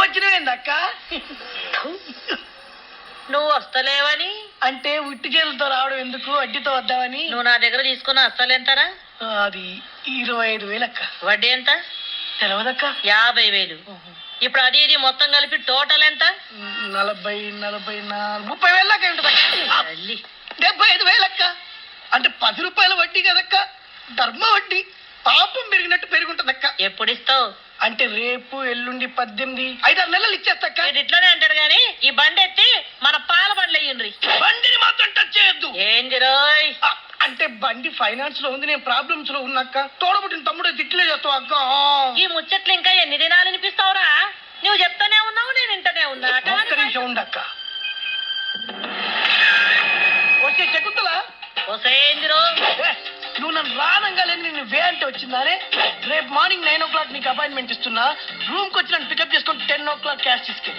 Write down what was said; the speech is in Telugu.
వచ్చినవేందక్క? నువ్వు వస్తలేవని అంటే ఉట్టి చేతులతో రావడం ఎందుకు, అడ్డితో వద్దామని. నువ్వు నా దగ్గర తీసుకున్న అస్సలు ఎంతరా? అది 25,000 అక్క. వడ్డీ ఎంత? తెలవదక్క. 50,000. ఇప్పుడు అది ఇది మొత్తం కలిపి టోటల్ ఎంత? 40, 44, 30,000 దాకా ఉంటుందక్క. 75,000 అక్క. అంటే 10 రూపాయల వడ్డీ కదక్క, ధర్మ వడ్డీ. పాపం పెరిగినట్టు పెరుగుంటదక్క. ఎప్పుడు ఇస్తావు? అంటే రేపు ఎల్లుండి 18, 5-6 నెలలు ఇచ్చేస్తాక్క. ఇట్లనే అంటాడు గాని ఈ బండి ఎత్తి మన పాల బండ్లు అయ్యిండ్రి. బండిని మాత్రం టచ్ చేయొద్దు. ఏంది రోయ్? అంటే బండి ఫైనాన్స్ లో ఉంది, నేను ప్రాబ్లమ్స్ లో ఉన్నాక్క. తోడబుట్టిన తమ్ముడు తిట్లే చేస్తావు అక్క. ఈ ముచ్చట్లు ఇంకా ఎన్ని దినాలు వినిపిస్తావురా? నువ్వు చెప్తానే ఉన్నావు, నేను ఇంటనే ఉన్నా. ఒక్క నిమిషం ఉండక్క. వచ్చే చెక్కుతులా వసేందిరో? నువ్వు నన్ను రానంగానే నేను వే అంటే వచ్చిందానే. రేపు మార్నింగ్ 9 o'clock నీకు అపాయింట్మెంట్ ఇస్తున్నా. రూమ్ కి వచ్చి నన్ను పికప్ చేసుకొని 10 o'clock క్యాష్ తీసుకెళ్ళి.